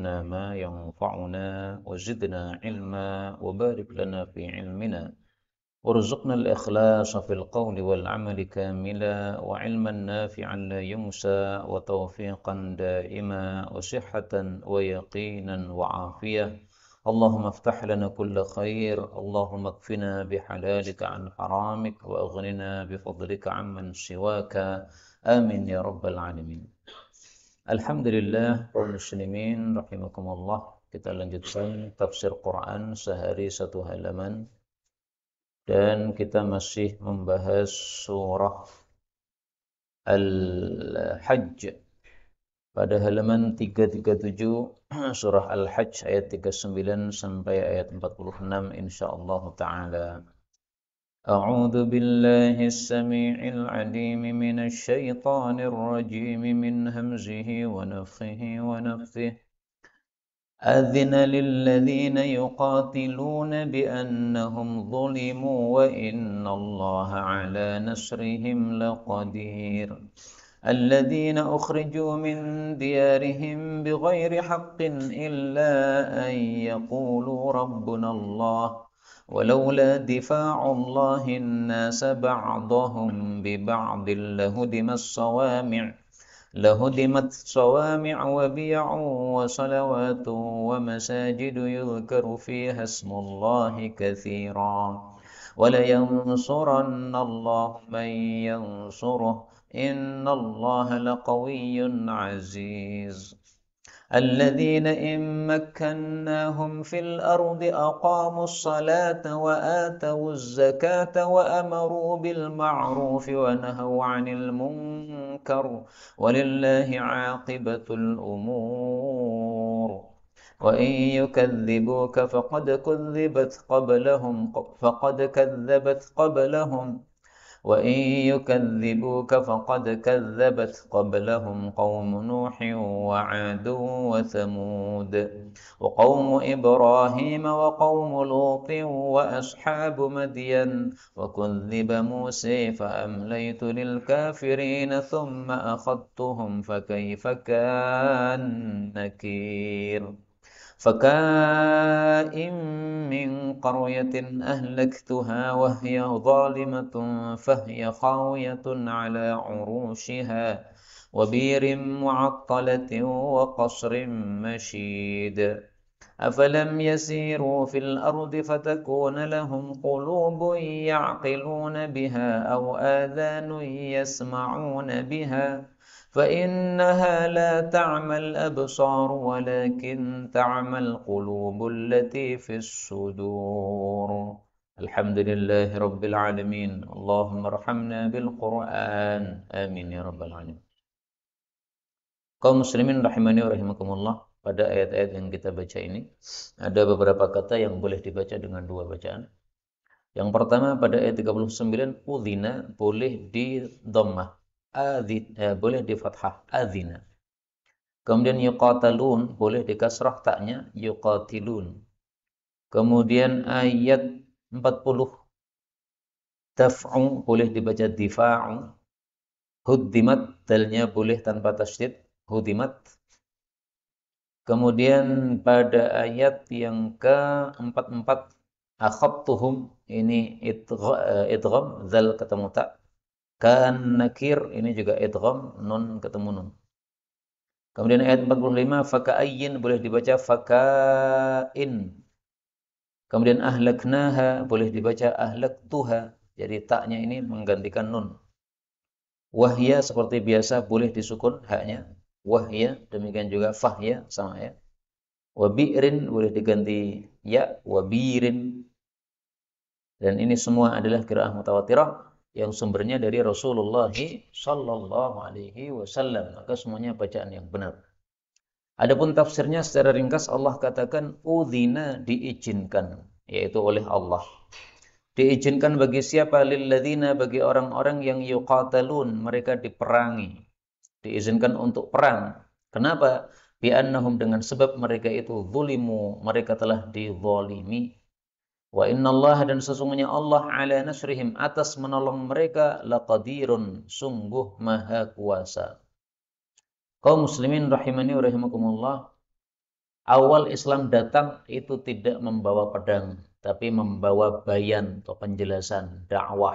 ما ينفعنا وزدنا علما وبارك لنا في علمنا وارزقنا الإخلاص في القول والعمل كاملا وعلما نافعا لا ينسى وتوفيقا دائما وصحة ويقينا وعافية. اللهم افتح لنا كل خير، اللهم اكفنا بحلالك عن حرامك وأغننا بفضلك عمن سواك. آمين يا رب العالمين. Alhamdulillah kaum muslimin rahimakumullah, kita lanjutkan tafsir Quran sehari satu halaman dan kita masih membahas surah Al-Hajj pada halaman 337 surah Al-Hajj ayat 39 sampai ayat 46 insyaallah taala. أعوذ بالله السميع العليم من الشيطان الرجيم من همزه ونفخه ونفثه. أذن للذين يقاتلون بأنهم ظلموا وإن الله على نصرهم لقدير. الذين أخرجوا من ديارهم بغير حق إلا أن يقولوا ربنا الله ولولا دفاع الله الناس بعضهم ببعض لهدمت صوامع وبيع وصلوات ومساجد يذكر فيها اسم الله كثيرا ولينصرن الله من ينصره إن الله لقوي عزيز. الذين إن مكناهم في الأرض أقاموا الصلاة وآتوا الزكاة وأمروا بالمعروف ونهوا عن المنكر ولله عاقبة الأمور. وإن يكذبوك فقد كذبت قبلهم قوم نوح وعاد وثمود وقوم إبراهيم وقوم لوط وأصحاب مدين وكذب موسى فأمليت للكافرين ثم أخذتهم فكيف كان نكير. فكائن من قرية أهلكتها وهي ظالمة فهي خاوية على عروشها وبير معطلة وقصر مشيد. أفلم يسيروا في الأرض فتكون لهم قلوب يعقلون بها أو آذان يسمعون بها فإنها لا تعمى الأبصار ولكن تعمى القلوب التي في الصدور. الحمد لله رب العالمين. اللهم ارحمنا بالقرآن. آمين يا رب العالمين. Kaum muslimin rahimani wa rahimakumullah, pada ayat-ayat yang kita baca ini ada beberapa kata yang boleh dibaca dengan dua bacaan. Yang pertama pada ayat 39, udhina boleh di dhammah, boleh di fathah, adhina. Kemudian yuqatalun boleh di kasrah taknya, yuqatilun. Kemudian ayat 40, daf'u boleh dibaca difa'u. Huddimat, dalnya boleh tanpa tasydid, hudimat. Kemudian pada ayat yang ke-44, akhadtuhum, ini idgham, zal ketemu tak. Kan nakir, ini juga idgham, nun ketemu nun. Kemudian ayat 45, faka'ayyin boleh dibaca faka'in. Kemudian ahlaknaha boleh dibaca ahlaktuha. Jadi taknya ini menggantikan nun. Wahya seperti biasa boleh disukun haknya. Wahya, demikian juga fahya sama ya. Wabirin boleh diganti ya, wabirin. Dan ini semua adalah qiraah mutawatirah yang sumbernya dari Rasulullah sallallahu alaihi wasallam. Maka semuanya bacaan yang benar. Adapun tafsirnya secara ringkas Allah katakan udzina, diizinkan, yaitu oleh Allah. Diizinkan bagi siapa? Lilladzina, bagi orang-orang yang yuqatalun, mereka diperangi. Diizinkan untuk perang. Kenapa? Bi'annahum, dengan sebab mereka itu zulimu, mereka telah dizalimi. Wa innallaha, dan sesungguhnya Allah ala nasrihim, atas menolong mereka, laqadirun, sungguh maha kuasa. Kaum muslimin rahimani wa rahimakumullah, Awal Islam datang itu tidak membawa pedang, tapi membawa bayan atau penjelasan, dakwah.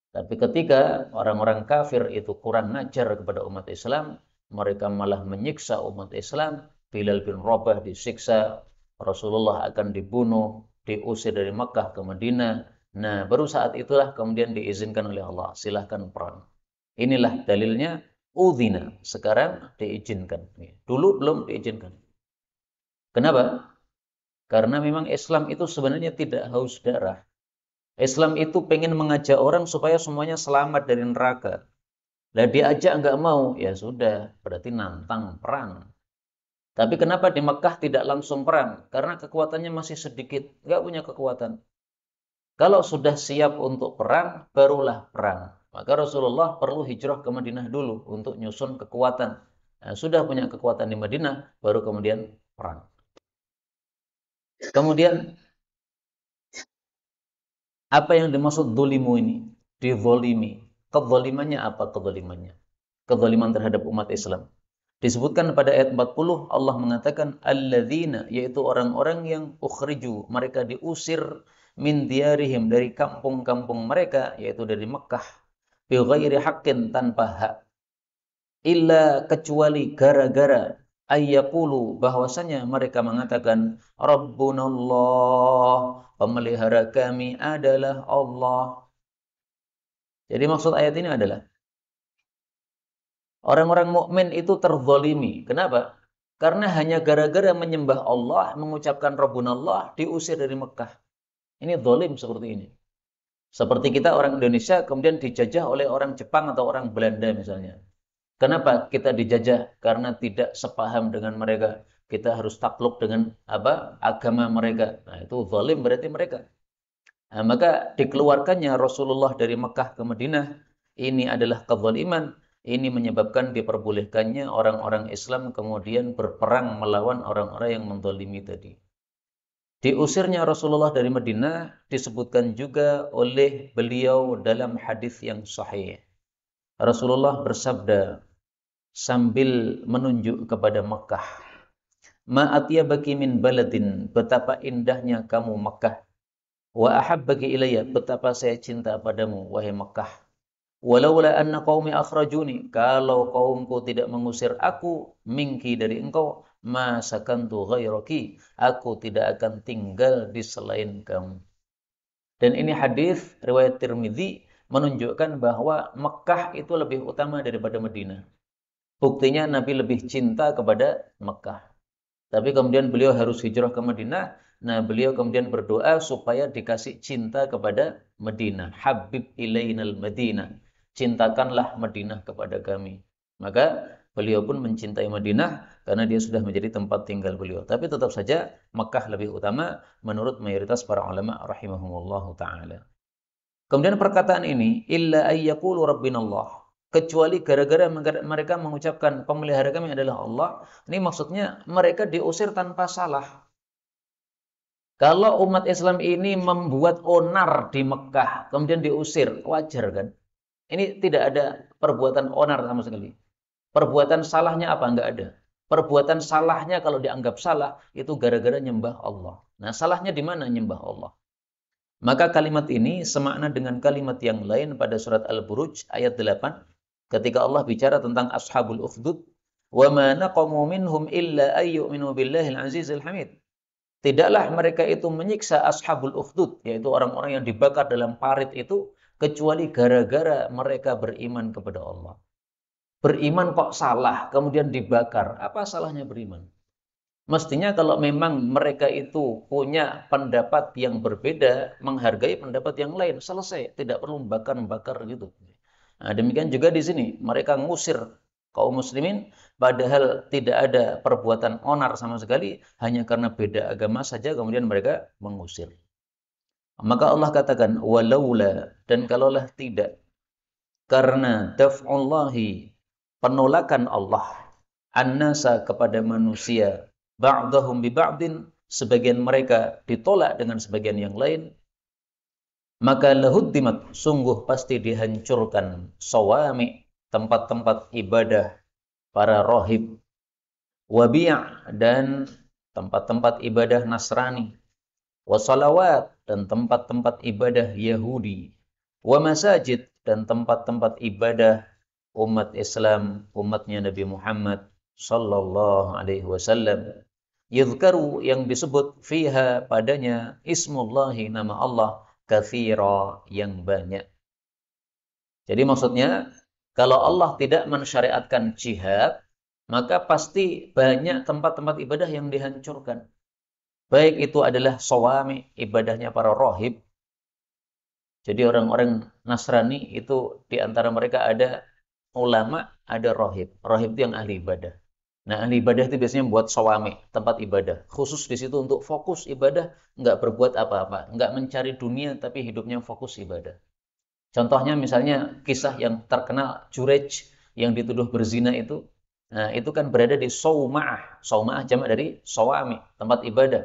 Tapi ketika orang-orang kafir itu kurang ngajar kepada umat Islam, mereka malah menyiksa umat Islam. Bilal bin Rabah disiksa, Rasulullah akan dibunuh, diusir dari Makkah ke Madinah. Nah, baru saat itulah kemudian diizinkan oleh Allah, silahkan perang. Inilah dalilnya, udzina, sekarang diizinkan. Dulu belum diizinkan. Kenapa? Karena memang Islam itu sebenarnya tidak haus darah. Islam itu pengen mengajak orang supaya semuanya selamat dari neraka. Lah diajak nggak mau, ya sudah, berarti nantang perang. Tapi kenapa di Mekah tidak langsung perang? Karena kekuatannya masih sedikit, nggak punya kekuatan. Kalau sudah siap untuk perang, barulah perang. Maka Rasulullah perlu hijrah ke Madinah dulu untuk nyusun kekuatan. Nah, sudah punya kekuatan di Madinah, baru kemudian perang. Kemudian, apa yang dimaksud dolimu ini? Dizolimi. Kezolimannya apa kezolimannya? Kezoliman terhadap umat Islam. Disebutkan pada ayat 40, Allah mengatakan, alladzina, yaitu orang-orang yang ukhriju, mereka diusir min diarihim, dari kampung-kampung mereka, yaitu dari Mekah, bi ghairi haqqin, tanpa hak, illa, kecuali gara-gara, ayyaqulu, bahwasanya mereka mengatakan, Rabbunallah, pemelihara kami adalah Allah. Jadi maksud ayat ini adalah, orang-orang mukmin itu terzolimi. Kenapa? Karena hanya gara-gara menyembah Allah, mengucapkan Rabbunallah, diusir dari Mekah. Ini zolim seperti ini. Seperti kita orang Indonesia kemudian dijajah oleh orang Jepang atau orang Belanda misalnya. Kenapa kita dijajah? Karena tidak sepaham dengan mereka. Kita harus takluk dengan agama mereka. Nah, itu zalim berarti mereka. Nah, maka dikeluarkannya Rasulullah dari Mekah ke Madinah, ini adalah kezaliman. Ini menyebabkan diperbolehkannya orang-orang Islam kemudian berperang melawan orang-orang yang menzalimi tadi. Diusirnya Rasulullah dari Madinah disebutkan juga oleh beliau dalam hadis yang sahih. Rasulullah bersabda sambil menunjuk kepada Mekah, "Ma atyabaki min baladin, betapa indahnya kamu Mekah. Wa ahabbaki ilayya, betapa saya cinta padamu wahai Mekah. Walaula anna qaumi akhrajuni, kalau kaumku tidak mengusir aku minki dari engkau, ma sakantu ghairaki, aku tidak akan tinggal di selain kamu." Dan ini hadis riwayat Tirmidzi menunjukkan bahwa Mekah itu lebih utama daripada Madinah. Buktinya Nabi lebih cinta kepada Mekah. Tapi kemudian beliau harus hijrah ke Madinah. Nah, beliau kemudian berdoa supaya dikasih cinta kepada Madinah. Habib ilainal Madinah. Cintakanlah Madinah kepada kami. Maka beliau pun mencintai Madinah karena dia sudah menjadi tempat tinggal beliau. Tapi tetap saja Mekah lebih utama menurut mayoritas para ulama rahimahumullah ta'ala. Kemudian perkataan ini, illa ayyaqulu rabbinallah, kecuali gara-gara mereka mengucapkan pemelihara kami adalah Allah. Ini maksudnya mereka diusir tanpa salah. Kalau umat Islam ini membuat onar di Mekah, kemudian diusir, wajar kan? Ini tidak ada perbuatan onar sama sekali. Perbuatan salahnya apa? Enggak ada. Perbuatan salahnya kalau dianggap salah, itu gara-gara nyembah Allah. Nah, salahnya di mana nyembah Allah? Maka kalimat ini semakna dengan kalimat yang lain pada surat Al-Buruj ayat 8 ketika Allah bicara tentang ashabul ukhdud, wa ma naqamu minhum illa ayyuminu billahil azizil hamid. Tidaklah mereka itu menyiksa ashabul ukhdud, yaitu orang-orang yang dibakar dalam parit itu, kecuali gara-gara mereka beriman kepada Allah. Beriman kok salah, kemudian dibakar. Apa salahnya beriman? Mestinya kalau memang mereka itu punya pendapat yang berbeda, menghargai pendapat yang lain, selesai, tidak perlu bakar-bakar gitu. Nah, demikian juga di sini, mereka ngusir kaum muslimin, padahal tidak ada perbuatan onar sama sekali, hanya karena beda agama saja kemudian mereka mengusir. Maka Allah katakan, walaula, dan kalaulah tidak, karena daf'ullahi, penolakan Allah, an-nasa, kepada manusia, ba'dahum bi ba'din, sebagian mereka ditolak dengan sebagian yang lain, maka lahuddimat, sungguh pasti dihancurkan, sawami, tempat-tempat ibadah para rohib, wa bi'a dan tempat-tempat ibadah Nasrani, wa salawat dan tempat-tempat ibadah Yahudi, wa masajid dan tempat-tempat ibadah umat Islam, umatnya Nabi Muhammad sallallahu alaihi wasallam. Yudhkaru yang disebut fiha padanya ismullahi nama Allah katsira yang banyak. Jadi maksudnya kalau Allah tidak mensyariatkan jihad, maka pasti banyak tempat-tempat ibadah yang dihancurkan. Baik itu adalah sawami, ibadahnya para rohib. Jadi orang-orang Nasrani itu di antara mereka ada ulama, ada rohib. Rohib itu yang ahli ibadah. Nah, ahli ibadah itu biasanya buat sawami, tempat ibadah. Khusus di situ untuk fokus ibadah, nggak berbuat apa-apa. Nggak mencari dunia, tapi hidupnya fokus ibadah. Contohnya misalnya kisah yang terkenal Jurej yang dituduh berzina itu. Nah, itu kan berada di Sauma'ah. Sauma'ah jamak dari sawami, tempat ibadah.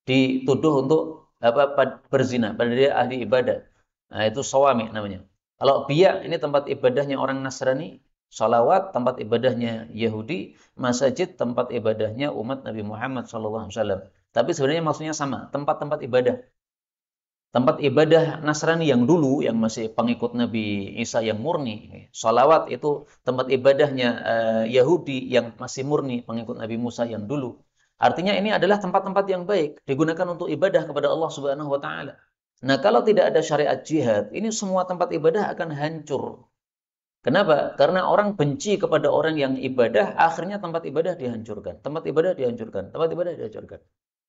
Dituduh untuk berzina, pada dia ahli ibadah. Nah, itu sawami namanya. Kalau biya ini tempat ibadahnya orang Nasrani, salawat tempat ibadahnya Yahudi, masjid tempat ibadahnya umat Nabi Muhammad SAW. Tapi sebenarnya maksudnya sama, tempat-tempat ibadah. Tempat ibadah Nasrani yang dulu, yang masih pengikut Nabi Isa yang murni. Salawat itu tempat ibadahnya Yahudi yang masih murni, pengikut Nabi Musa yang dulu. Artinya ini adalah tempat-tempat yang baik, digunakan untuk ibadah kepada Allah Subhanahu wa Ta'ala. Nah, kalau tidak ada syariat jihad, ini semua tempat ibadah akan hancur. Kenapa? Karena orang benci kepada orang yang ibadah, akhirnya tempat ibadah dihancurkan. Tempat ibadah dihancurkan. Tempat ibadah dihancurkan.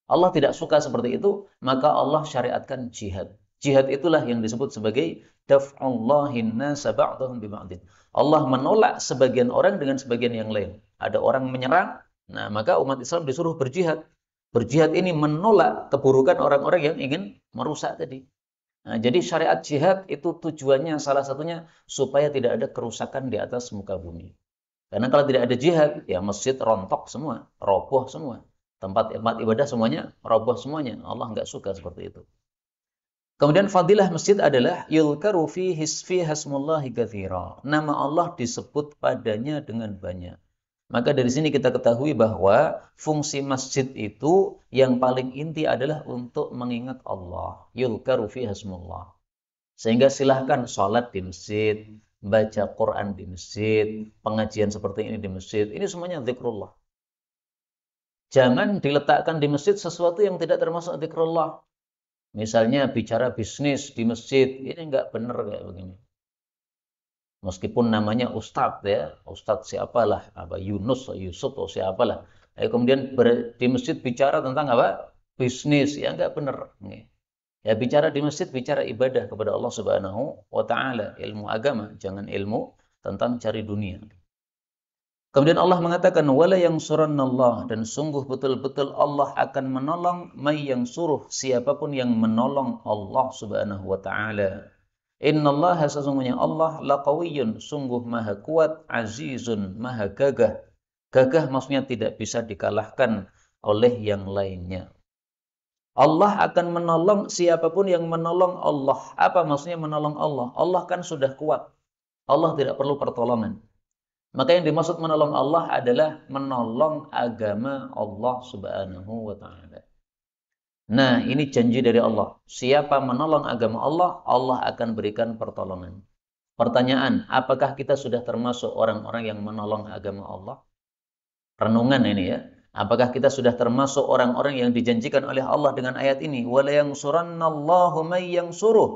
Allah tidak suka seperti itu, maka Allah syariatkan jihad. Jihad itulah yang disebut sebagai daf'ullahin nasa ba'dahum bi ba'din. Allah menolak sebagian orang dengan sebagian yang lain. Ada orang menyerang, nah maka umat Islam disuruh berjihad. Berjihad ini menolak keburukan orang-orang yang ingin merusak tadi. Nah, jadi syariat jihad itu tujuannya salah satunya supaya tidak ada kerusakan di atas muka bumi. Karena kalau tidak ada jihad, ya masjid rontok semua, roboh semua. Tempat ibadah semuanya roboh semuanya. Allah nggak suka seperti itu. Kemudian fadilah masjid adalah yulkaru fihi hasmullahi katsira. Nama Allah disebut padanya dengan banyak. Maka dari sini kita ketahui bahwa fungsi masjid itu yang paling inti adalah untuk mengingat Allah. Yulkaru fihi hasmullah. Sehingga silahkan sholat di masjid, baca Quran di masjid, pengajian seperti ini di masjid. Ini semuanya zikrullah. Jangan diletakkan di masjid sesuatu yang tidak termasuk zikrullah. Misalnya bicara bisnis di masjid, ini nggak benar kayak begini. Meskipun namanya ustadz ya, ustadz siapalah, apa Yunus, Yusuf atau siapalah. Kemudian di masjid bicara tentang apa? Bisnis, ya nggak benar. Ya bicara di masjid, bicara ibadah kepada Allah Subhanahu wa Ta'ala, ilmu agama, jangan ilmu tentang cari dunia. Kemudian Allah mengatakan wala yansurannallah, dan sungguh betul-betul Allah akan menolong may yansuruh, siapapun yang menolong Allah Subhanahu wa taala. Innallaha, sesungguhnya Allah laqawiyyun, sungguh maha kuat, azizun, maha gagah. Gagah maksudnya tidak bisa dikalahkan oleh yang lainnya. Allah akan menolong siapapun yang menolong Allah. Apa maksudnya menolong Allah? Allah kan sudah kuat. Allah tidak perlu pertolongan. Maka yang dimaksud menolong Allah adalah menolong agama Allah Subhanahu wa Ta'ala. Nah, ini janji dari Allah. Siapa menolong agama Allah, Allah akan berikan pertolongan. Pertanyaan, apakah kita sudah termasuk orang-orang yang menolong agama Allah? Renungan ini ya. Apakah kita sudah termasuk orang-orang yang dijanjikan oleh Allah dengan ayat ini? وَلَا يَنْصُرَنَّ مَن يَنْصُرُهُ.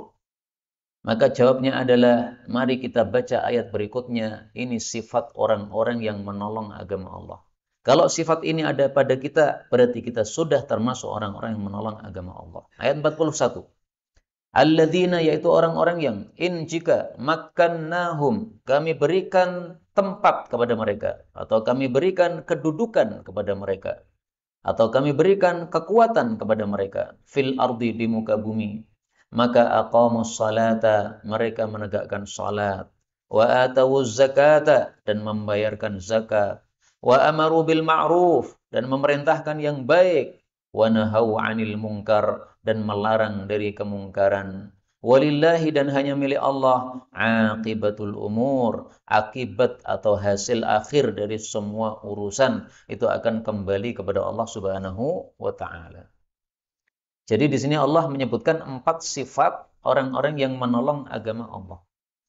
Maka jawabnya adalah, mari kita baca ayat berikutnya. Ini sifat orang-orang yang menolong agama Allah. Kalau sifat ini ada pada kita, berarti kita sudah termasuk orang-orang yang menolong agama Allah. Ayat 41. Alladzina, yaitu orang-orang yang in jika makkannahum, kami berikan tempat kepada mereka, atau kami berikan kedudukan kepada mereka, atau kami berikan kekuatan kepada mereka fil ardi, di muka bumi, maka aqamus salata, mereka menegakkan salat, wa atawuz zakata, dan membayarkan zakat, wa amaru bil ma'ruf, dan memerintahkan yang baik, wa nahau 'anil munkar, dan melarang dari kemungkaran. Walillahi dan hanya milik Allah aqibatul umur, akibat atau hasil akhir dari semua urusan itu akan kembali kepada Allah Subhanahu wa taala. Jadi di sini Allah menyebutkan 4 sifat orang-orang yang menolong agama Allah.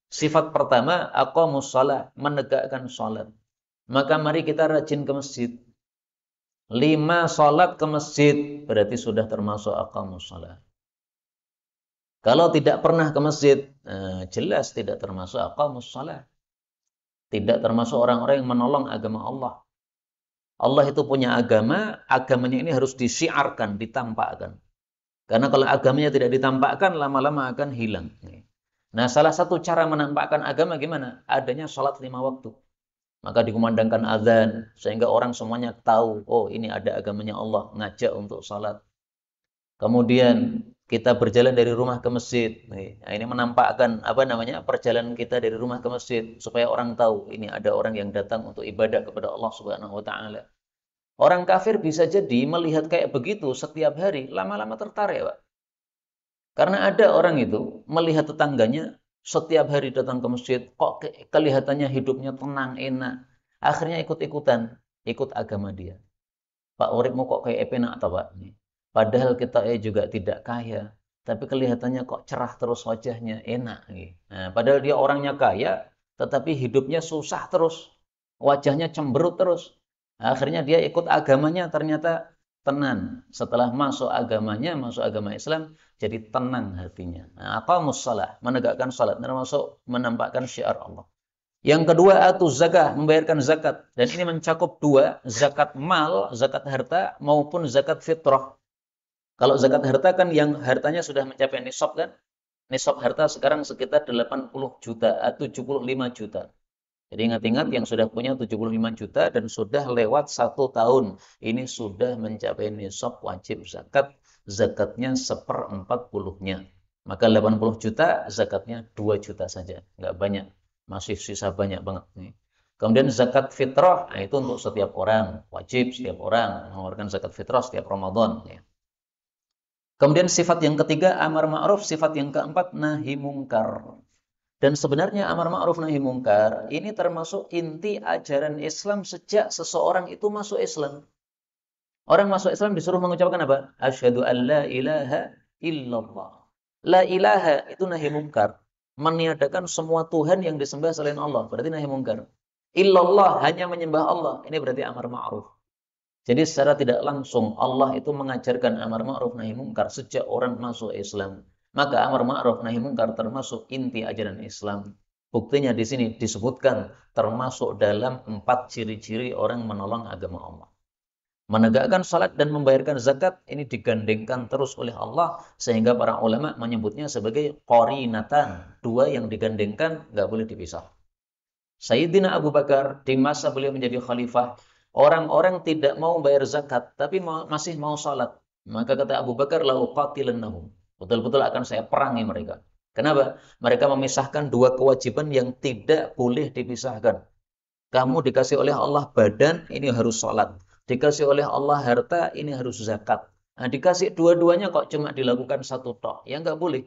Sifat pertama, aqamus shalah, menegakkan salat. Maka mari kita rajin ke masjid. 5 salat ke masjid berarti sudah termasuk aqamus shalah. Kalau tidak pernah ke masjid, jelas tidak termasuk aqamus shalah. Tidak termasuk orang-orang yang menolong agama Allah. Allah itu punya agama, agamanya ini harus disiarkan, ditampakkan. Karena kalau agamanya tidak ditampakkan, lama-lama akan hilang. Nah, salah satu cara menampakkan agama gimana? Adanya sholat 5 waktu. Maka dikumandangkan azan, sehingga orang semuanya tahu, oh ini ada agamanya Allah, ngajak untuk sholat. Kemudian kita berjalan dari rumah ke masjid. Nah, ini menampakkan perjalanan kita dari rumah ke masjid supaya orang tahu ini ada orang yang datang untuk ibadah kepada Allah Subhanahu wa taala. Orang kafir bisa jadi melihat kayak begitu setiap hari, lama-lama tertarik, Pak. Karena ada orang itu melihat tetangganya setiap hari datang ke masjid, kok kelihatannya hidupnya tenang, enak. Akhirnya ikut-ikutan, ikut agama dia. Pak uripmu kok kayak enak atau Pak? Padahal kita juga tidak kaya, tapi kelihatannya kok cerah terus wajahnya, enak. Nah, padahal dia orangnya kaya, tetapi hidupnya susah terus, wajahnya cemberut terus. Akhirnya dia ikut agamanya, ternyata tenang. Setelah masuk agamanya, masuk agama Islam, jadi tenang hatinya. Nah, aqamus shalah, menegakkan salat, termasuk menampakkan syiar Allah. Yang kedua, atuz zakah, membayarkan zakat. Dan ini mencakup 2, zakat mal, zakat harta, maupun zakat fitrah. Kalau zakat harta kan yang hartanya sudah mencapai nisab kan? Nisab harta sekarang sekitar 80 juta atau 75 juta. Jadi ingat-ingat yang sudah punya 75 juta dan sudah lewat 1 tahun. Ini sudah mencapai nisab wajib zakat. Zakatnya 1/40-nya. Maka 80 juta, zakatnya 2 juta saja. Nggak banyak. Masih sisa banyak banget nih. Kemudian zakat fitrah, nah itu untuk setiap orang, wajib setiap orang mengeluarkan zakat fitrah setiap Ramadan. Ya. Kemudian sifat yang ketiga amar ma'ruf, sifat yang keempat nahi mungkar. Dan sebenarnya amar ma'ruf nahi mungkar ini termasuk inti ajaran Islam sejak seseorang itu masuk Islam. Orang masuk Islam disuruh mengucapkan apa? Asyhadu an la ilaha illallah. La ilaha itu nahi mungkar. Meniadakan semua Tuhan yang disembah selain Allah. Berarti nahi mungkar. Illallah, hanya menyembah Allah. Ini berarti amar ma'ruf. Jadi secara tidak langsung Allah itu mengajarkan amar ma'ruf nahi mungkar sejak orang masuk Islam. Maka amar ma'ruf nahi mungkar termasuk inti ajaran Islam. Buktinya di sini disebutkan termasuk dalam 4 ciri-ciri orang menolong agama Allah. Menegakkan salat dan membayarkan zakat ini digandengkan terus oleh Allah sehingga para ulama menyebutnya sebagai qarinatan, 2 yang digandengkan nggak boleh dipisah. Sayyidina Abu Bakar di masa beliau menjadi khalifah, orang-orang tidak mau bayar zakat tapi masih mau salat. Maka kata Abu Bakar, la uqatilannahum. Betul-betul akan saya perangi mereka. Kenapa? Mereka memisahkan 2 kewajiban yang tidak boleh dipisahkan. Kamu dikasih oleh Allah badan, ini harus salat. Dikasih oleh Allah harta, ini harus zakat. Nah, dikasih dua-duanya kok cuma dilakukan satu tok. Ya nggak boleh.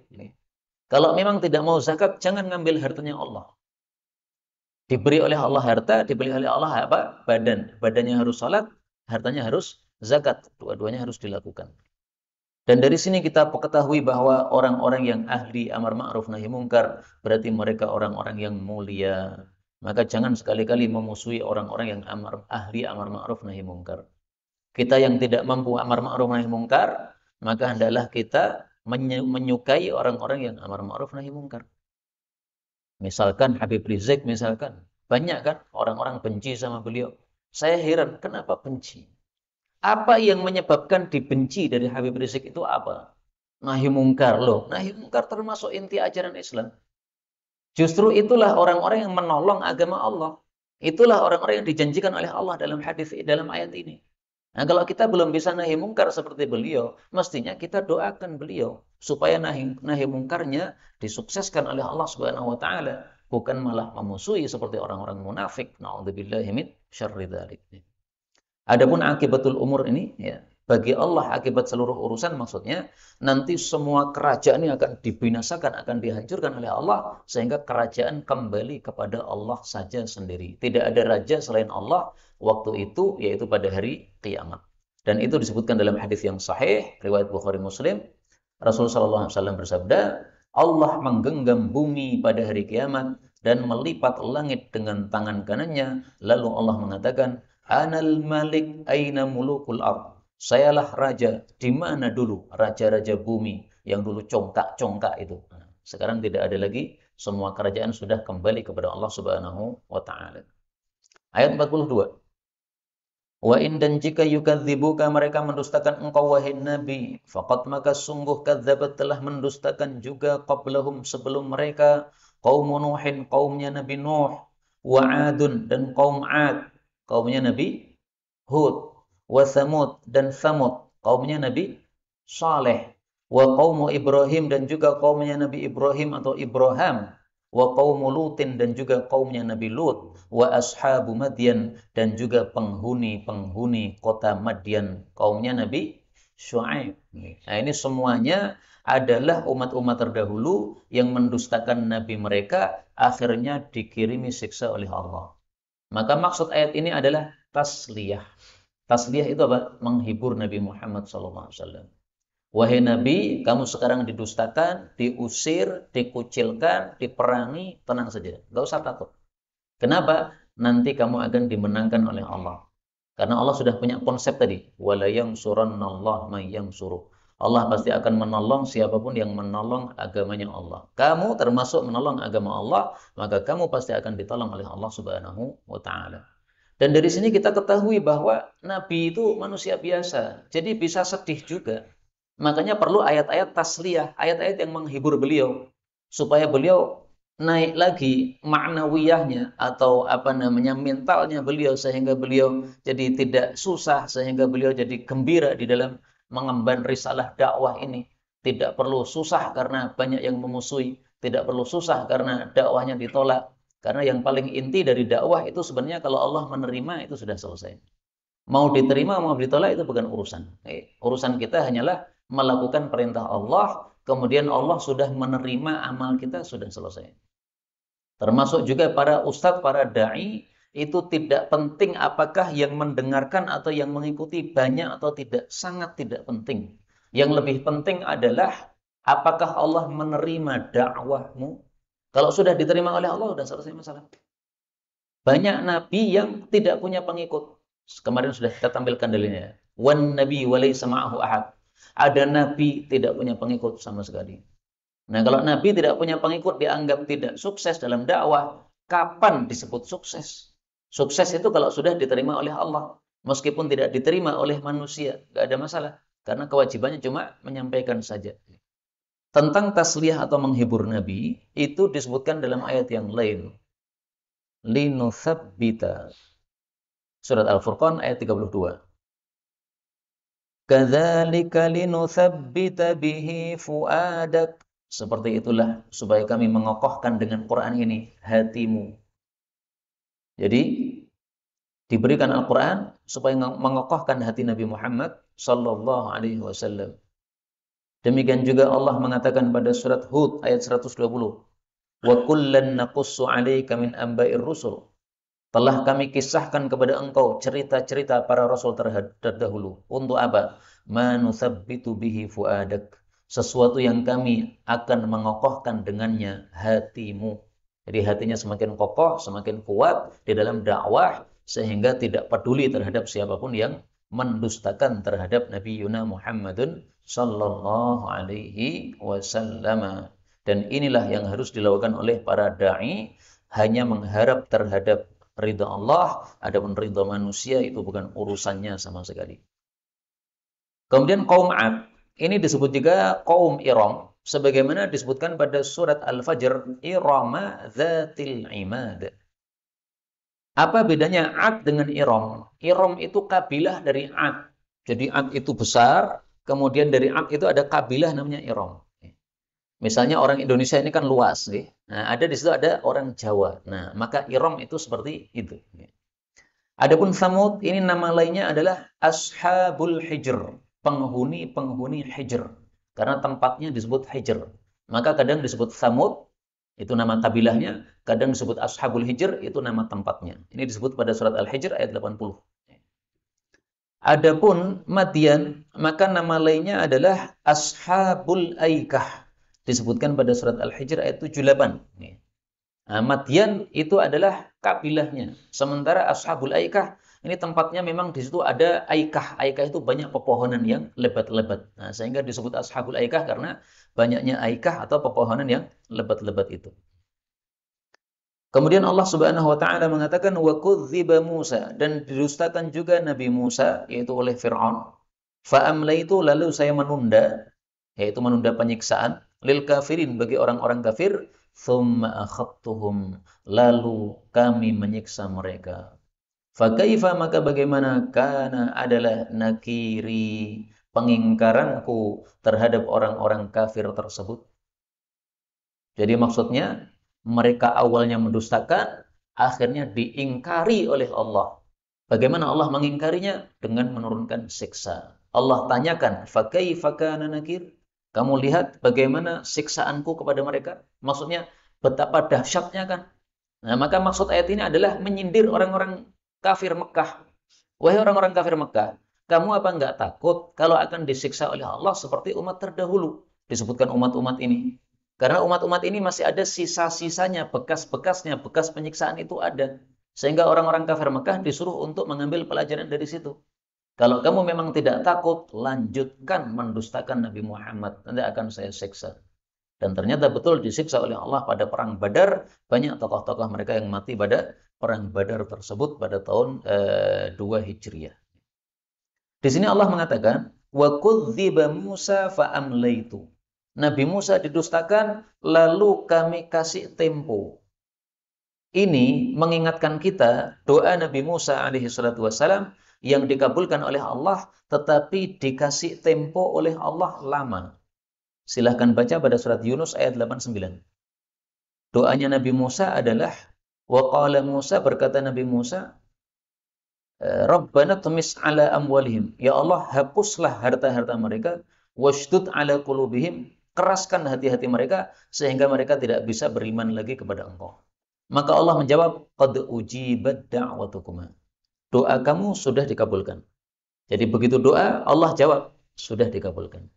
Kalau memang tidak mau zakat, jangan ngambil hartanya Allah. Diberi oleh Allah harta, diberi oleh Allah apa? Badan. Badannya harus salat, hartanya harus zakat. Dua-duanya harus dilakukan. Dan dari sini kita ketahui bahwa orang-orang yang ahli amar ma'ruf nahi mungkar, berarti mereka orang-orang yang mulia. Maka jangan sekali-kali memusuhi orang-orang yang ahli amar ma'ruf nahi mungkar. Kita yang tidak mampu amar ma'ruf nahi mungkar, maka hendaklah kita menyukai orang-orang yang amar ma'ruf nahi mungkar. Misalkan Habib Rizik, misalkan. Banyak kan orang-orang benci sama beliau. Saya heran, kenapa benci? Apa yang menyebabkan dibenci dari Habib Rizik itu apa? Nahi mungkar loh. Nahi mungkar termasuk inti ajaran Islam. Justru itulah orang-orang yang menolong agama Allah. Itulah orang-orang yang dijanjikan oleh Allah dalam hadis, dalam ayat ini. Nah, kalau kita belum bisa nahi mungkar seperti beliau, mestinya kita doakan beliau supaya nahi mungkarnya disukseskan oleh Allah Subhanahu wa taala, bukan malah memusuhi seperti orang-orang munafik. Nauzubillahi min syarri dzalik. Adapun akibatul umur ini ya, bagi Allah akibat seluruh urusan, maksudnya nanti semua kerajaan ini akan dibinasakan, akan dihancurkan oleh Allah, sehingga kerajaan kembali kepada Allah saja sendiri. Tidak ada raja selain Allah waktu itu, yaitu pada hari kiamat. Dan itu disebutkan dalam hadis yang sahih, riwayat Bukhari Muslim. Rasulullah SAW bersabda, Allah menggenggam bumi pada hari kiamat dan melipat langit dengan tangan kanannya. Lalu Allah mengatakan, Anal Malik aina mulukul ard. Sayalah raja, di mana dulu raja-raja bumi yang dulu congkak-congkak itu. Sekarang tidak ada lagi, semua kerajaan sudah kembali kepada Allah Subhanahu wa taala. Ayat 42. Wa in dan jika yukadzibuka mereka mendustakan engkau wahai Nabi, faqad maka sungguh kadzabat telah mendustakan juga qablahum sebelum mereka qaum Nuhin kaumnya Nabi Nuh, wa Adun dan kaum Ad kaumnya Nabi Hud, wa Thamud dan Thamud kaumnya Nabi Saleh, wa qaum Ibrahim dan juga kaumnya Nabi Ibrahim atau Ibrahim, wa qaum Lutin dan juga kaumnya Nabi Lut, wa ashabu Madyan dan juga penghuni-penghuni kota Madyan kaumnya Nabi Syuaib. Nah, ini semuanya adalah umat-umat terdahulu yang mendustakan nabi mereka, akhirnya dikirimi siksa oleh Allah. Maka maksud ayat ini adalah tasliyah. Tasliyah itu apa? Menghibur Nabi Muhammad SAW. Wahai Nabi, kamu sekarang didustakan, diusir, dikucilkan, diperangi, tenang saja. Gak usah takut. Kenapa? Nanti kamu akan dimenangkan oleh Allah. Karena Allah sudah punya konsep tadi. Wala yansurannallah may yansuru. Allah pasti akan menolong siapapun yang menolong agamanya Allah. Kamu termasuk menolong agama Allah, maka kamu pasti akan ditolong oleh Allah Subhanahu wa taala. Dan dari sini kita ketahui bahwa Nabi itu manusia biasa. Jadi bisa sedih juga. Makanya perlu ayat-ayat tasliyah, ayat-ayat yang menghibur beliau supaya beliau naik lagi maknawiyahnya atau mentalnya beliau, sehingga beliau jadi tidak susah, sehingga beliau jadi gembira di dalam mengemban risalah dakwah ini. Tidak perlu susah karena banyak yang memusuhi, tidak perlu susah karena dakwahnya ditolak. Karena yang paling inti dari dakwah itu sebenarnya kalau Allah menerima itu sudah selesai. Mau diterima, mau ditolak itu bukan urusan. Urusan kita hanyalah melakukan perintah Allah, kemudian Allah sudah menerima amal kita, sudah selesai. Termasuk juga para ustadz, para da'i, itu tidak penting apakah yang mendengarkan atau yang mengikuti banyak atau tidak, sangat tidak penting. Yang lebih penting adalah apakah Allah menerima dakwahmu. Kalau sudah diterima oleh Allah, sudah selesai masalah. Banyak nabi yang tidak punya pengikut. Kemarin sudah kita tampilkan dalilnya. Wan nabi walaysa ma'ahu ahad. Ada nabi tidak punya pengikut sama sekali. Nah, kalau nabi tidak punya pengikut dianggap tidak sukses dalam dakwah, kapan disebut sukses? Sukses itu kalau sudah diterima oleh Allah. Meskipun tidak diterima oleh manusia, nggak ada masalah. Karena kewajibannya cuma menyampaikan saja. Tentang tasliyah atau menghibur nabi, itu disebutkan dalam ayat yang lain. Linutsabbita. Surat Al-Furqan ayat 32. Kadzalika linutsabbita bihi fuadak. Seperti itulah supaya kami mengokohkan dengan Quran ini hatimu. Jadi diberikan Al-Quran supaya mengokohkan hati Nabi Muhammad sallallahu alaihi wasallam. Demikian juga Allah mengatakan pada surat Hud ayat 120. Wa kullan naqussu 'alaika min amba'ir rusul. Telah kami kisahkan kepada engkau cerita-cerita para rasul terdahulu. Untuk apa? Manusabbitu bihi fuadak. Sesuatu yang kami akan mengokohkan dengannya hatimu. Jadi hatinya semakin kokoh, semakin kuat di dalam dakwah, sehingga tidak peduli terhadap siapapun yang mendustakan terhadap Nabi Yuna Muhammadun sallallahu alaihi wasallam. Dan inilah yang harus dilakukan oleh para da'i, hanya mengharap terhadap ridha Allah, adapun ridha manusia itu bukan urusannya sama sekali. Kemudian kaum Ad, ini disebut juga kaum Iram, sebagaimana disebutkan pada surat Al-Fajr, Irama Dzatil Imad. Apa bedanya Ad dengan Iram? Iram itu kabilah dari Ad. Jadi Ad itu besar, kemudian dari Ad itu ada kabilah namanya Iram. Misalnya orang Indonesia ini kan luas, nah, ada di situ ada orang Jawa. Nah, maka Iram itu seperti itu. Adapun Samud ini nama lainnya adalah Ashabul Hijr, penghuni-penghuni Hijr. Karena tempatnya disebut Hijr. Maka kadang disebut Samud, itu nama kabilahnya, kadang disebut Ashabul Hijr, itu nama tempatnya. Ini disebut pada surat Al-Hijr ayat 80. Adapun Madian, maka nama lainnya adalah Ashabul Aikah. Disebutkan pada surat Al-Hijr ayat 78. Nah, Madian itu adalah kabilahnya. Sementara Ashabul Aikah, ini tempatnya memang di situ ada Aikah. Aikah itu banyak pepohonan yang lebat-lebat. Nah, sehingga disebut Ashabul Aikah karena banyaknya Aikah atau pepohonan yang lebat-lebat itu. Kemudian Allah Subhanahu wa taala mengatakan wa kudziba Musa, dan didustakan juga Nabi Musa yaitu oleh Firaun. Fa amlaitu, lalu saya menunda, yaitu menunda penyiksaan lil kafirin, bagi orang-orang kafir, tsumma akhadtuhum, lalu kami menyiksa mereka. Fa kaifa, maka bagaimana, kana adalah nakiri, pengingkaranku terhadap orang-orang kafir tersebut. Jadi maksudnya mereka awalnya mendustakan, akhirnya diingkari oleh Allah. Bagaimana Allah mengingkarinya? Dengan menurunkan siksa. Allah tanyakan, fakaifa kana nakir? Kamu lihat bagaimana siksaanku kepada mereka? Maksudnya betapa dahsyatnya kan? Nah, maka maksud ayat ini adalah menyindir orang-orang kafir Mekah. Wahai orang-orang kafir Mekah, kamu apa enggak takut kalau akan disiksa oleh Allah seperti umat terdahulu? Disebutkan umat-umat ini. Karena umat-umat ini masih ada sisa-sisanya, bekas-bekasnya, bekas penyiksaan itu ada. Sehingga orang-orang kafir Mekah disuruh untuk mengambil pelajaran dari situ. Kalau kamu memang tidak takut, lanjutkan mendustakan Nabi Muhammad. Nanti akan saya siksa. Dan ternyata betul disiksa oleh Allah pada perang Badar. Banyak tokoh-tokoh mereka yang mati pada perang Badar tersebut pada tahun 2 Hijriah. Di sini Allah mengatakan, wa kudziba Musa fa amlaitu. Nabi Musa didustakan, lalu kami kasih tempo. Ini mengingatkan kita doa Nabi Musa alaihi salatu wassalam yang dikabulkan oleh Allah, tetapi dikasih tempo oleh Allah lama. Silahkan baca pada surat Yunus ayat 89. Doanya Nabi Musa adalah, wa qala Musa, berkata Nabi Musa, Rabbana tumis ala amwalihim. Ya Allah, hapuslah harta-harta mereka, washdud ala qulubihim, keraskan hati-hati mereka sehingga mereka tidak bisa beriman lagi kepada Engkau. Maka Allah menjawab, qad ujibat da'watukuma. Doa kamu sudah dikabulkan. Jadi begitu doa, Allah jawab, sudah dikabulkan.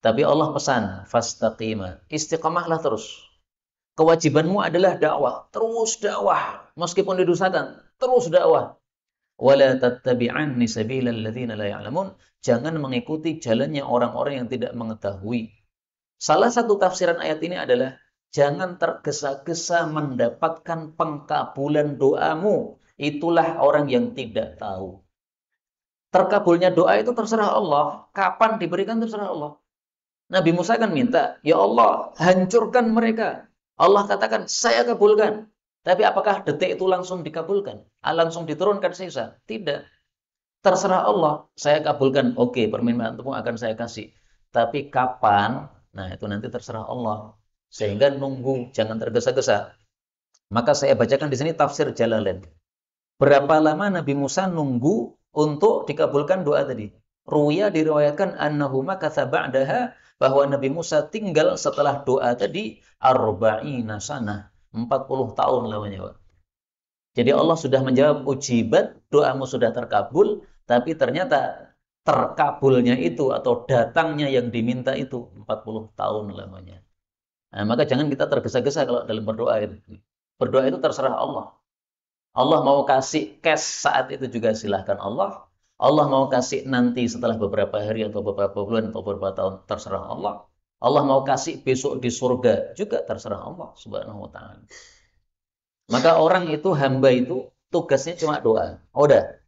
Tapi Allah pesan, fastaqima, istiqamahlah terus. Kewajibanmu adalah dakwah, terus dakwah, meskipun didustakan, terus dakwah. Wala tattabi'anni sabilal ladzina la ya'lamun, jangan mengikuti jalannya orang-orang yang tidak mengetahui. Salah satu tafsiran ayat ini adalah jangan tergesa-gesa mendapatkan pengkabulan doamu. Itulah orang yang tidak tahu. Terkabulnya doa itu terserah Allah. Kapan diberikan terserah Allah. Nabi Musa kan minta, ya Allah, hancurkan mereka. Allah katakan, saya kabulkan. Tapi apakah detik itu langsung dikabulkan? Langsung diturunkan siksa? Tidak. Terserah Allah, saya kabulkan. Oke, permintaanmu akan saya kasih. Tapi kapan? Nah, itu nanti terserah Allah. Sehingga nunggu, jangan tergesa-gesa. Maka saya bacakan di sini tafsir Jalalain. Berapa lama Nabi Musa nunggu untuk dikabulkan doa tadi? Ruya diriwayatkan annahu makatha ba'daha, bahwa Nabi Musa tinggal setelah doa tadi arba'ina sanah, 40 tahun lamanya, Pak. Jadi Allah sudah menjawab, ujibat, doamu sudah terkabul, tapi ternyata terkabulnya itu atau datangnya yang diminta itu 40 tahun lamanya. Nah, maka jangan kita tergesa-gesa kalau dalam berdoa itu. Berdoa itu terserah Allah. Allah mau kasih cash saat itu juga silahkan Allah. Allah mau kasih nanti setelah beberapa hari atau beberapa bulan atau beberapa tahun, terserah Allah. Allah mau kasih besok di surga juga terserah Allah Subhanahu wa taala. Maka orang itu, hamba itu tugasnya cuma doa. Udah.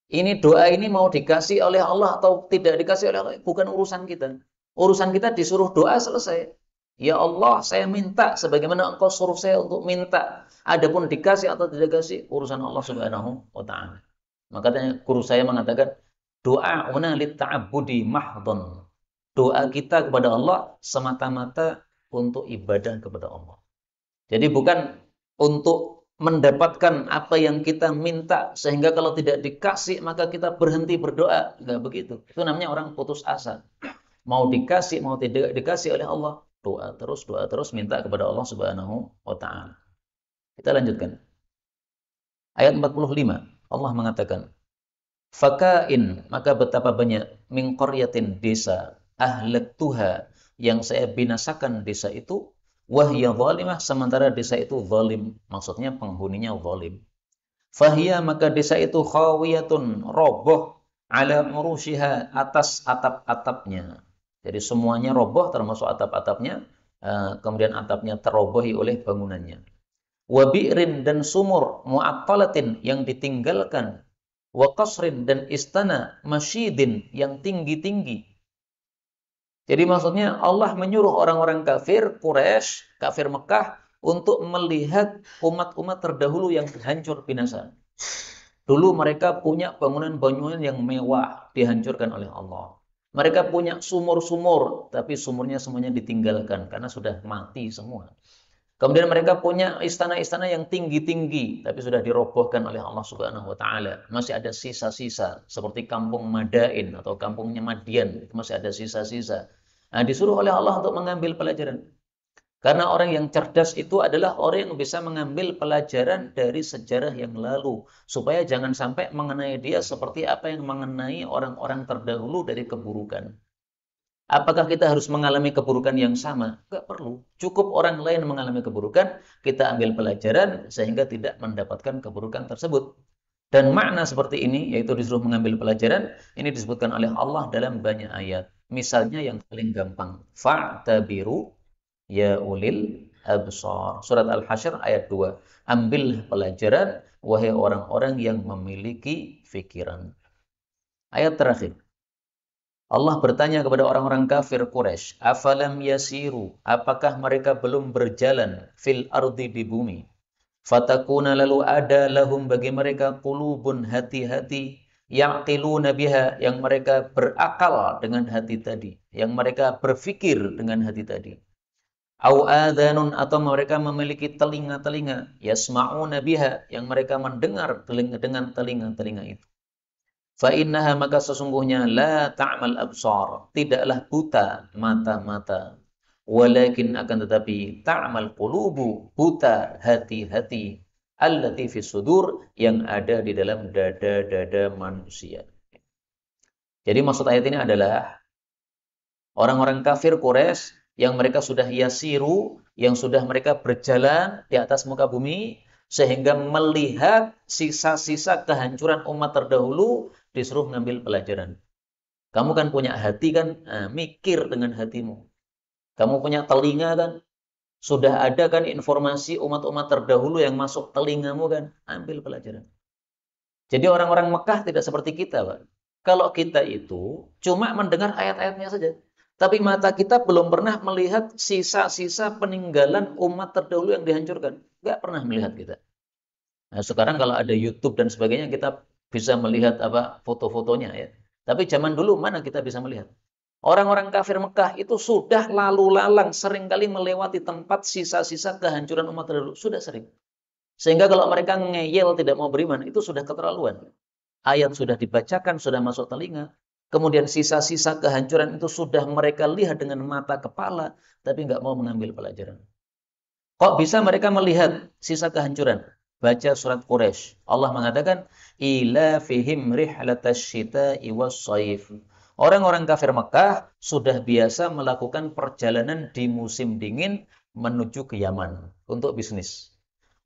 Ini doa ini mau dikasih oleh Allah atau tidak dikasih oleh Allah, bukan urusan kita. Urusan kita disuruh doa, selesai. Ya Allah, saya minta sebagaimana Engkau suruh saya untuk minta. Adapun dikasih atau tidak dikasih, urusan Allah Subhanahu wa taala. Makanya guru saya mengatakan, doauna litta'abbudi mahdhun. Doa kita kepada Allah semata-mata untuk ibadah kepada Allah. Jadi bukan untuk mendapatkan apa yang kita minta, sehingga kalau tidak dikasih maka kita berhenti berdoa. Enggak begitu. Itu namanya orang putus asa. Mau dikasih, mau tidak dikasih oleh Allah, doa terus minta kepada Allah Subhanahu wa taala. Kita lanjutkan. Ayat 45. Allah mengatakan, "Fakain, maka betapa banyak min qaryatin desa, ahlaktuha, yang saya binasakan desa itu, wahya zalimah, sementara desa itu zalim." Maksudnya penghuninya zalim. Fahiya, maka desa itu khawiyatun, roboh, ala urushiha, atas atap-atapnya. Jadi semuanya roboh termasuk atap-atapnya, kemudian atapnya terobohi oleh bangunannya. Wa bi'rin, dan sumur, mu'attalatin, yang ditinggalkan. Wa qasrin, dan istana, masyidin, yang tinggi-tinggi. Jadi maksudnya Allah menyuruh orang-orang kafir Quraisy, kafir Mekah, untuk melihat umat-umat terdahulu yang hancur binasa. Dulu mereka punya bangunan-bangunan yang mewah, dihancurkan oleh Allah. Mereka punya sumur-sumur, tapi sumurnya semuanya ditinggalkan karena sudah mati semua. Kemudian mereka punya istana-istana yang tinggi-tinggi, tapi sudah dirobohkan oleh Allah Subhanahu wa taala. Masih ada sisa-sisa, seperti kampung Madain atau kampungnya Madian, masih ada sisa-sisa. Nah, disuruh oleh Allah untuk mengambil pelajaran. Karena orang yang cerdas itu adalah orang yang bisa mengambil pelajaran dari sejarah yang lalu, supaya jangan sampai mengenai dia seperti apa yang mengenai orang-orang terdahulu dari keburukan. Apakah kita harus mengalami keburukan yang sama? Enggak perlu. Cukup orang lain mengalami keburukan, kita ambil pelajaran sehingga tidak mendapatkan keburukan tersebut. Dan makna seperti ini, yaitu disuruh mengambil pelajaran, ini disebutkan oleh Allah dalam banyak ayat. Misalnya yang paling gampang, fa'tabiru ya ulil absar. Surat Al-Hasyr ayat 2. Ambil pelajaran, wahai orang-orang yang memiliki fikiran. Ayat terakhir. Allah bertanya kepada orang-orang kafir Quraisy, "Afalam yasiru, apakah mereka belum berjalan fil ardi, di bumi? Fatakuna, lalu ada lahum bagi mereka qulubun, hati-hati, yaqiluna biha, yang mereka berakal dengan hati tadi, yang mereka berfikir dengan hati tadi. Au adhanun, atau mereka memiliki telinga-telinga, yasma'una biha, yang mereka mendengar dengan telinga-telinga itu. Fa innaha, maka sesungguhnya la ta'mal absar, tidaklah buta mata-mata, walakin, akan tetapi, ta'mal qulubu, buta hati-hati, allati fis sudur, yang ada di dalam dada-dada manusia. Jadi maksud ayat ini adalah orang-orang kafir Quraisy yang mereka sudah yasiru, yang sudah mereka berjalan di atas muka bumi, sehingga melihat sisa-sisa kehancuran umat terdahulu, disuruh ngambil pelajaran. Kamu kan punya hati kan, mikir dengan hatimu. Kamu punya telinga kan, sudah ada kan informasi umat-umat terdahulu yang masuk telingamu kan, ambil pelajaran. Jadi orang-orang Mekah tidak seperti kita, Pak. Kalau kita itu cuma mendengar ayat-ayatnya saja, tapi mata kita belum pernah melihat sisa-sisa peninggalan umat terdahulu yang dihancurkan. Nggak pernah melihat kita. Nah, sekarang kalau ada YouTube dan sebagainya, kita bisa melihat apa foto-fotonya ya. Tapi zaman dulu mana kita bisa melihat? Orang-orang kafir Mekah itu sudah lalu lalang seringkali melewati tempat sisa-sisa kehancuran umat terdahulu, sudah sering. Sehingga kalau mereka ngeyel tidak mau beriman, itu sudah keterlaluan. Ayat sudah dibacakan, sudah masuk telinga. Kemudian sisa-sisa kehancuran itu sudah mereka lihat dengan mata kepala, tapi nggak mau mengambil pelajaran. Kok bisa mereka melihat sisa kehancuran? Baca surat Quraisy. Allah mengatakan, ila fihim rihlatash syita'i was-shaif. Orang-orang kafir Mekah sudah biasa melakukan perjalanan di musim dingin menuju ke Yaman untuk bisnis.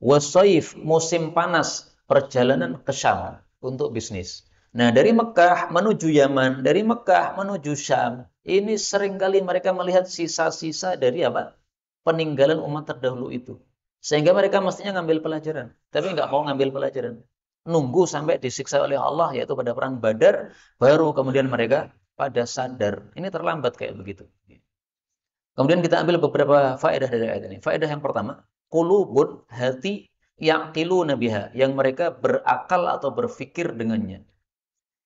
Was-shaif, musim panas, perjalanan ke Syam untuk bisnis. Nah, dari Mekah menuju Yaman, dari Mekah menuju Syam, ini seringkali mereka melihat sisa-sisa dari apa? Peninggalan umat terdahulu itu. Sehingga mereka mestinya ngambil pelajaran. Tapi nggak mau ngambil pelajaran. Nunggu sampai disiksa oleh Allah, yaitu pada perang Badar, baru kemudian mereka pada sadar. Ini terlambat kayak begitu. Kemudian kita ambil beberapa faedah dari ayat ini. Faedah yang pertama, qulubun, hati, yaqiluna biha, yang mereka berakal atau berfikir dengannya.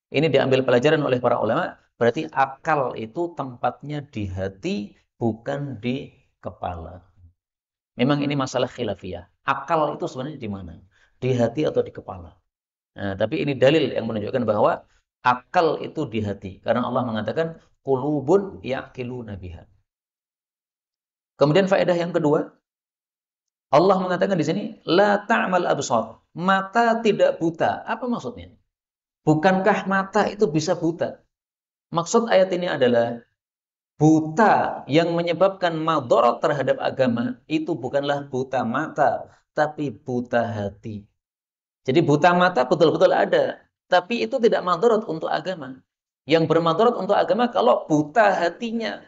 Ini diambil pelajaran oleh para ulama, berarti akal itu tempatnya di hati, bukan di kepala. Memang ini masalah khilafiyah. Akal itu sebenarnya di mana? di hati atau di kepala. Nah, tapi ini dalil yang menunjukkan bahwa akal itu di hati. Karena Allah mengatakan qulubun ya'qiluna biha. Kemudian faedah yang kedua, Allah mengatakan di sini la ta'mal absar. Mata tidak buta. Apa maksudnya? Bukankah mata itu bisa buta? Maksud ayat ini adalah buta yang menyebabkan madharat terhadap agama itu bukanlah buta mata, tapi buta hati. Jadi buta mata betul-betul ada, tapi itu tidak madharat untuk agama. Yang bermadharat untuk agama kalau buta hatinya,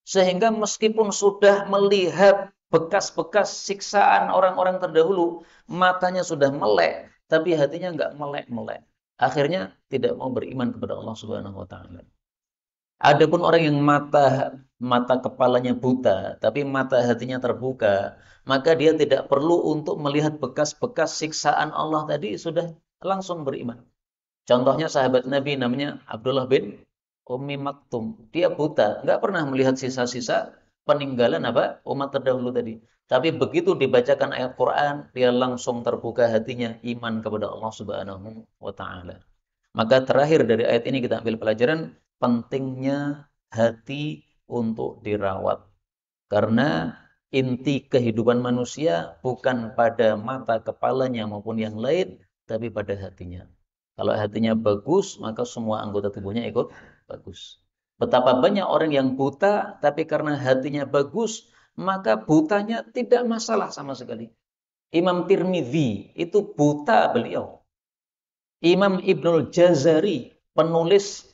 sehingga meskipun sudah melihat bekas-bekas siksaan orang-orang terdahulu, matanya sudah melek, tapi hatinya nggak melek-melek. Akhirnya tidak mau beriman kepada Allah Subhanahu wa taala. Adapun orang yang mata kepalanya buta, tapi mata hatinya terbuka, maka dia tidak perlu untuk melihat bekas-bekas siksaan Allah tadi, sudah langsung beriman. Contohnya sahabat Nabi namanya Abdullah bin Ummi Maktum. Dia buta, nggak pernah melihat sisa-sisa peninggalan apa umat terdahulu tadi. Tapi begitu dibacakan ayat Quran, dia langsung terbuka hatinya iman kepada Allah Subhanahu wa taala. Maka terakhir dari ayat ini kita ambil pelajaran pentingnya hati untuk dirawat. Karena inti kehidupan manusia bukan pada mata kepalanya maupun yang lain, tapi pada hatinya. Kalau hatinya bagus, maka semua anggota tubuhnya ikut bagus. Betapa banyak orang yang buta, tapi karena hatinya bagus, maka butanya tidak masalah sama sekali. Imam Tirmidzi itu buta beliau. Imam Ibnul Jazari, penulis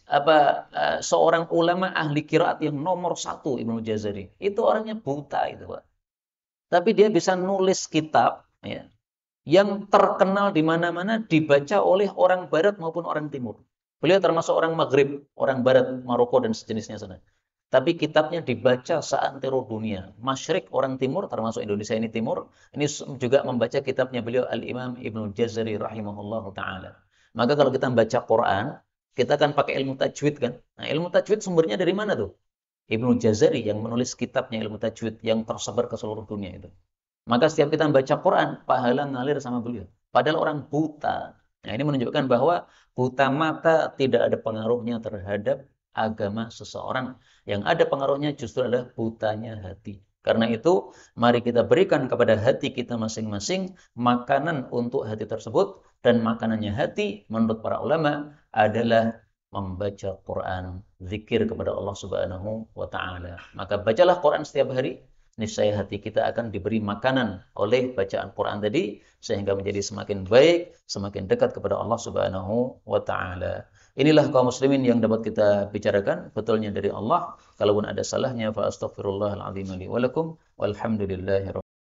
seorang ulama ahli qiraat yang nomor 1, Ibnul Jazari. Itu orangnya buta itu, Pak. Tapi dia bisa nulis kitab ya, yang terkenal di mana-mana, dibaca oleh orang barat maupun orang timur. Beliau termasuk orang Maghrib, orang barat, Maroko dan sejenisnya sana. Tapi kitabnya dibaca seantero dunia. Masyrik orang timur, termasuk Indonesia ini timur, ini juga membaca kitabnya beliau Al-Imam Ibnul Jazari rahimahullahu ta'ala. Maka kalau kita membaca Quran, kita akan pakai ilmu tajwid kan. Nah, ilmu tajwid sumbernya dari mana tuh? Ibnu Jazari yang menulis kitabnya ilmu tajwid yang tersebar ke seluruh dunia itu. Maka setiap kita membaca Quran, pahala ngalir sama beliau. Padahal orang buta. Nah, ini menunjukkan bahwa buta mata tidak ada pengaruhnya terhadap agama seseorang. Yang ada pengaruhnya justru adalah butanya hati. Karena itu, mari kita berikan kepada hati kita masing-masing makanan untuk hati tersebut. Dan makanannya hati, menurut para ulama, adalah membaca Quran, zikir kepada Allah Subhanahu wa taala. Maka bacalah Quran setiap hari, niscaya hati kita akan diberi makanan oleh bacaan Quran tadi, sehingga menjadi semakin baik, semakin dekat kepada Allah Subhanahu wa taala. Inilah kaum muslimin yang dapat kita bicarakan, betulnya dari Allah. Kalaupun ada salahnya, fa astaghfirullahal azim li wa lakum, walhamdulillahi